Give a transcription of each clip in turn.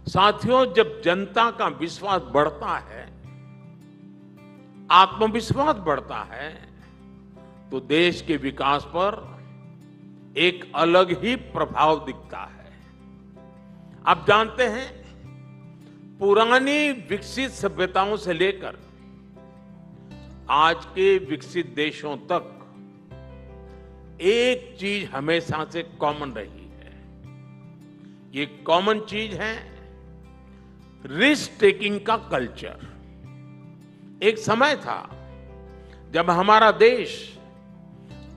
साथियों, जब जनता का विश्वास बढ़ता है, आत्मविश्वास बढ़ता है, तो देश के विकास पर एक अलग ही प्रभाव दिखता है। आप जानते हैं, पुरानी विकसित सभ्यताओं से लेकर आज के विकसित देशों तक एक चीज हमेशा से कॉमन रही है। ये कॉमन चीज है रिस्क टेकिंग का कल्चर। एक समय था जब हमारा देश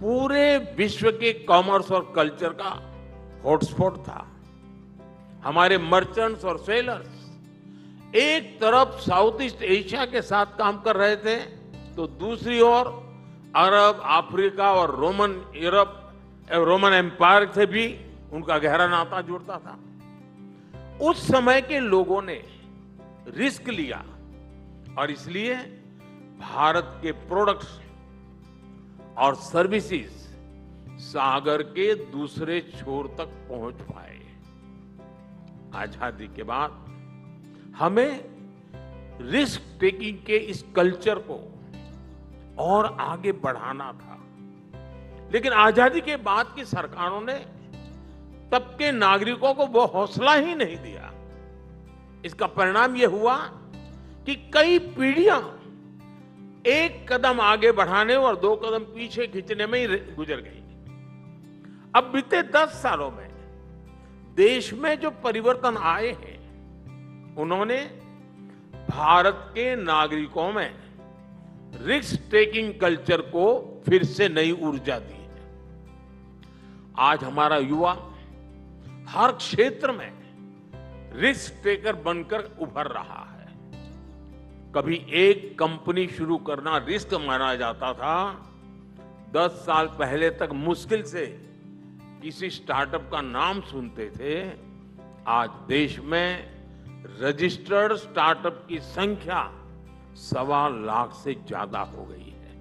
पूरे विश्व के कॉमर्स और कल्चर का हॉटस्पॉट था। हमारे मर्चेंट्स और सेलर्स एक तरफ साउथ ईस्ट एशिया के साथ काम कर रहे थे, तो दूसरी ओर अरब, अफ्रीका और रोमन एम्पायर से भी उनका गहरा नाता जुड़ता था। उस समय के लोगों ने रिस्क लिया और इसलिए भारत के प्रोडक्ट्स और सर्विसेज सागर के दूसरे छोर तक पहुंच पाए। आजादी के बाद हमें रिस्क टेकिंग के इस कल्चर को और आगे बढ़ाना था, लेकिन आजादी के बाद की सरकारों ने तब के नागरिकों को वो हौसला ही नहीं दिया। इसका परिणाम यह हुआ कि कई पीढ़ियां एक कदम आगे बढ़ाने और 2 कदम पीछे खींचने में ही गुजर गई। अब बीते 10 सालों में देश में जो परिवर्तन आए हैं, उन्होंने भारत के नागरिकों में रिस्क टेकिंग कल्चर को फिर से नई ऊर्जा दी है। आज हमारा युवा हर क्षेत्र में रिस्क टेकर बनकर उभर रहा है। कभी एक कंपनी शुरू करना रिस्क माना जाता था। 10 साल पहले तक मुश्किल से किसी स्टार्टअप का नाम सुनते थे। आज देश में रजिस्टर्ड स्टार्टअप की संख्या 1.25 लाख से ज्यादा हो गई है।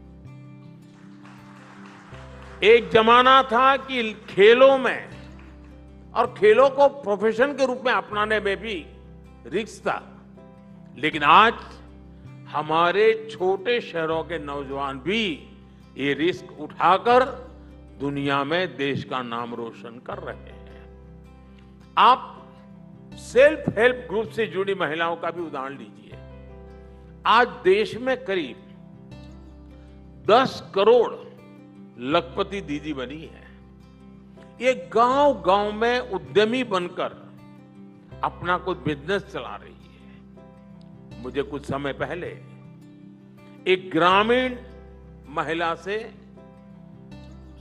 एक जमाना था कि खेलों में और खेलों को प्रोफेशन के रूप में अपनाने में भी रिस्क था, लेकिन आज हमारे छोटे शहरों के नौजवान भी ये रिस्क उठाकर दुनिया में देश का नाम रोशन कर रहे हैं। आप सेल्फ हेल्प ग्रुप से जुड़ी महिलाओं का भी उदाहरण लीजिए। आज देश में करीब 10 करोड़ लखपति दीदी बनी है। ये गांव-गांव में उद्यमी बनकर अपना कुछ बिजनेस चला रही है। मुझे कुछ समय पहले एक ग्रामीण महिला से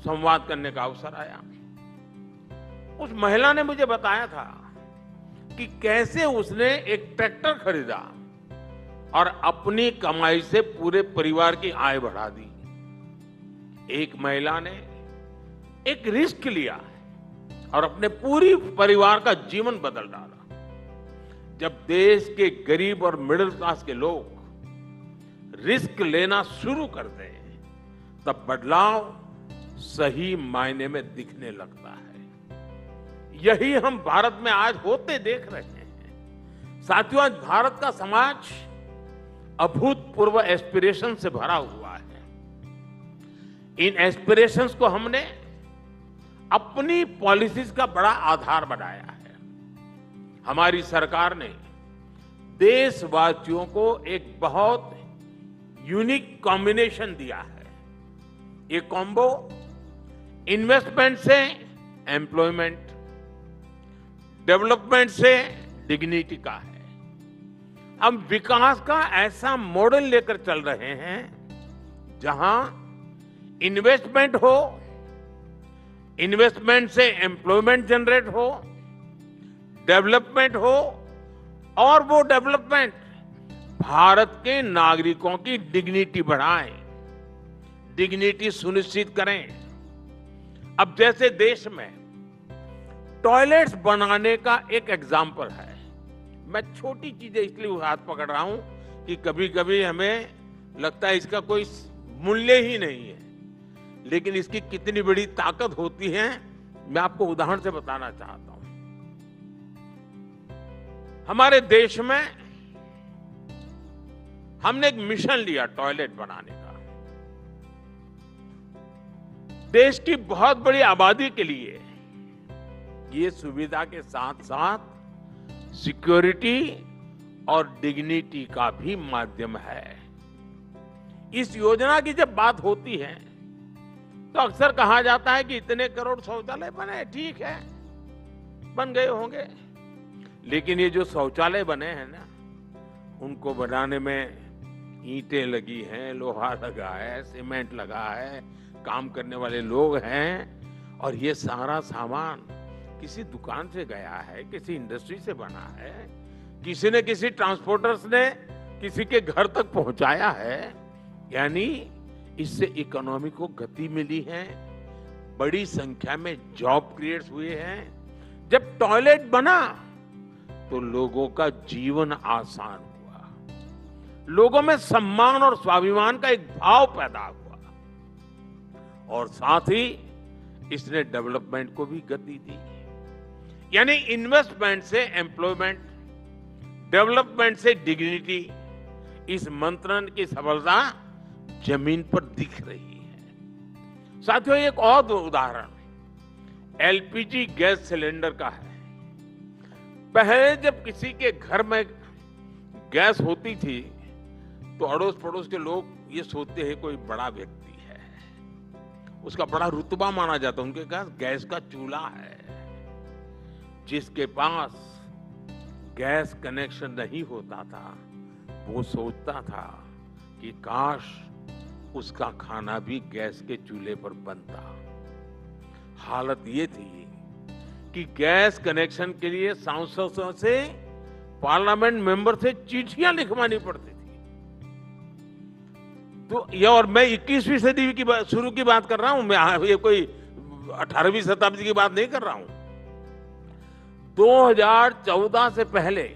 संवाद करने का अवसर आया। उस महिला ने मुझे बताया था कि कैसे उसने एक ट्रैक्टर खरीदा और अपनी कमाई से पूरे परिवार की आय बढ़ा दी। एक महिला ने एक रिस्क लिया और अपने पूरी परिवार का जीवन बदल डाला। जब देश के गरीब और मिडिल क्लास के लोग रिस्क लेना शुरू करते हैं, तब बदलाव सही मायने में दिखने लगता है। यही हम भारत में आज होते देख रहे हैं। साथियों, आज भारत का समाज अभूतपूर्व एस्पिरेशन से भरा हुआ है। इन एस्पिरेशंस को हमने अपनी पॉलिसीज का बड़ा आधार बनाया है। हमारी सरकार ने देशवासियों को एक बहुत यूनिक कॉम्बिनेशन दिया है। ये कॉम्बो इन्वेस्टमेंट से एम्प्लॉयमेंट, डेवलपमेंट से डिग्निटी का है। हम विकास का ऐसा मॉडल लेकर चल रहे हैं जहां इन्वेस्टमेंट हो, इन्वेस्टमेंट से एम्प्लॉयमेंट जनरेट हो, डेवलपमेंट हो और वो डेवलपमेंट भारत के नागरिकों की डिग्निटी बढ़ाए, डिग्निटी सुनिश्चित करें। अब जैसे देश में टॉयलेट्स बनाने का एक एग्जाम्पल है। मैं छोटी चीजें इसलिए हाथ पकड़ रहा हूं कि कभी कभी हमें लगता है इसका कोई मूल्य ही नहीं है, लेकिन इसकी कितनी बड़ी ताकत होती है मैं आपको उदाहरण से बताना चाहता हूं। हमारे देश में हमने एक मिशन लिया टॉयलेट बनाने का। देश की बहुत बड़ी आबादी के लिए ये सुविधा के साथ साथ सिक्योरिटी और डिग्निटी का भी माध्यम है। इस योजना की जब बात होती है तो अक्सर कहा जाता है कि इतने करोड़ शौचालय बने, ठीक है, बन गए होंगे, लेकिन ये जो शौचालय बने हैं ना, उनको बनाने में ईंटें लगी हैं, लोहा लगा है, सीमेंट लगा है, काम करने वाले लोग हैं, और ये सारा सामान किसी दुकान से गया है, किसी इंडस्ट्री से बना है, किसी ने किसी ट्रांसपोर्टर्स ने किसी के घर तक पहुंचाया है। यानी इससे इकोनॉमी को गति मिली है, बड़ी संख्या में जॉब क्रिएट्स हुए हैं। जब टॉयलेट बना तो लोगों का जीवन आसान हुआ, लोगों में सम्मान और स्वाभिमान का एक भाव पैदा हुआ, और साथ ही इसने डेवलपमेंट को भी गति दी। यानी इन्वेस्टमेंट से एम्प्लॉयमेंट, डेवलपमेंट से डिग्निटी, इस मंत्र की सफलता जमीन पर दिख रही है। साथियों, एक और उदाहरण एलपीजी गैस सिलेंडर का है। पहले जब किसी के घर में गैस होती थी तो अड़ोस पड़ोस के लोग ये सोचते हैं कोई बड़ा व्यक्ति है, उसका बड़ा रुतबा माना जाता, उनके पास गैस का चूल्हा है। जिसके पास गैस कनेक्शन नहीं होता था वो सोचता था कि काश उसका खाना भी गैस के चूल्हे पर बनता। हालत ये थी कि गैस कनेक्शन के लिए सांसदों से, पार्लियामेंट मेंबर से चिट्ठियां लिखवानी पड़ती थी। तो ये, और मैं 21वीं सदी की शुरू की बात कर रहा हूं, मैं ये कोई 18वीं शताब्दी की बात नहीं कर रहा हूं। 2014 से पहले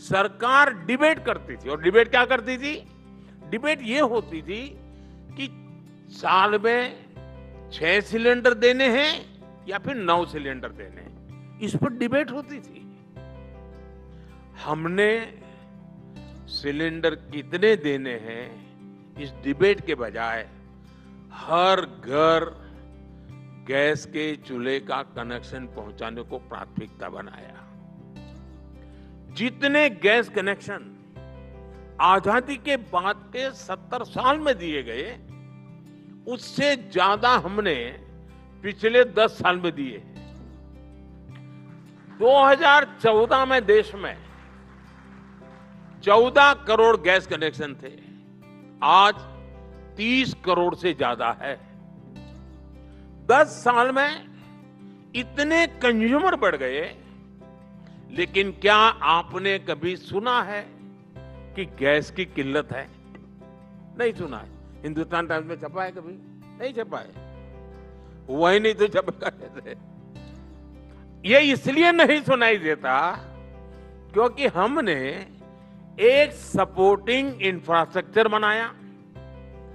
सरकार डिबेट करती थी, और डिबेट क्या करती थी? डिबेट ये होती थी कि साल में 6 सिलेंडर देने हैं या फिर 9 सिलेंडर देने हैं, इस पर डिबेट होती थी। हमने सिलेंडर कितने देने हैं इस डिबेट के बजाय हर घर गैस के चूल्हे का कनेक्शन पहुंचाने को प्राथमिकता बनाया। जितने गैस कनेक्शन आजादी के बाद के 70 साल में दिए गए, उससे ज्यादा हमने पिछले 10 साल में दिए। 2014 में देश में 14 करोड़ गैस कनेक्शन थे, आज 30 करोड़ से ज्यादा है। 10 साल में इतने कंज्यूमर बढ़ गए, लेकिन क्या आपने कभी सुना है कि गैस की किल्लत है? नहीं सुना है। हिंदुस्तान टाइम्स में छपा है कभी? नहीं छपा है। हुआ ही नहीं तो छपेगा कैसे? ये इसलिए नहीं सुनाई देता क्योंकि हमने एक सपोर्टिंग इंफ्रास्ट्रक्चर बनाया,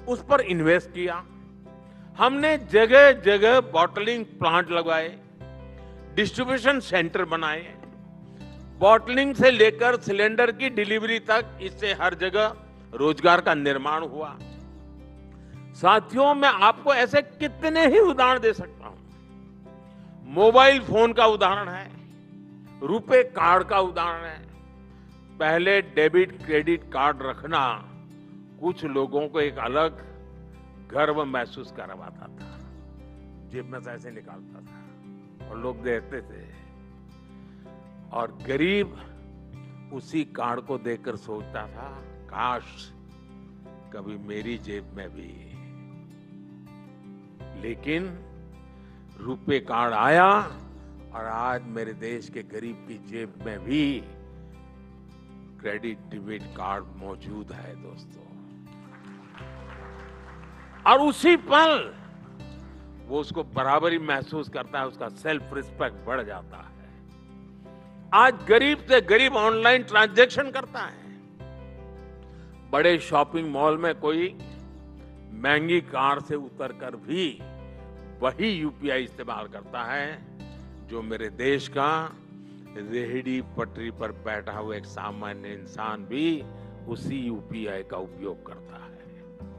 उस पर इन्वेस्ट किया। हमने जगह जगह बॉटलिंग प्लांट लगाए, डिस्ट्रीब्यूशन सेंटर बनाए, बॉटलिंग से लेकर सिलेंडर की डिलीवरी तक, इससे हर जगह रोजगार का निर्माण हुआ। साथियों, मैं आपको ऐसे कितने ही उदाहरण दे सकता हूं। मोबाइल फोन का उदाहरण है, रुपे कार्ड का उदाहरण है। पहले डेबिट क्रेडिट कार्ड रखना कुछ लोगों को एक अलग गर्व महसूस करवाता था, जेब में पैसे निकालता था और लोग देते थे, और गरीब उसी कार्ड को देखकर सोचता था काश कभी मेरी जेब में भी। लेकिन रुपे कार्ड आया और आज मेरे देश के गरीब की जेब में भी क्रेडिट डेबिट कार्ड मौजूद है दोस्तों। और उसी पल वो उसको बराबरी महसूस करता है, उसका सेल्फ रिस्पेक्ट बढ़ जाता है। आज गरीब से गरीब ऑनलाइन ट्रांजैक्शन करता है। बड़े शॉपिंग मॉल में कोई महंगी कार से उतरकर भी वही यूपीआई इस्तेमाल करता है जो मेरे देश का रेहड़ी पटरी पर बैठा हुआ एक सामान्य इंसान भी उसी यूपीआई का उपयोग करता है।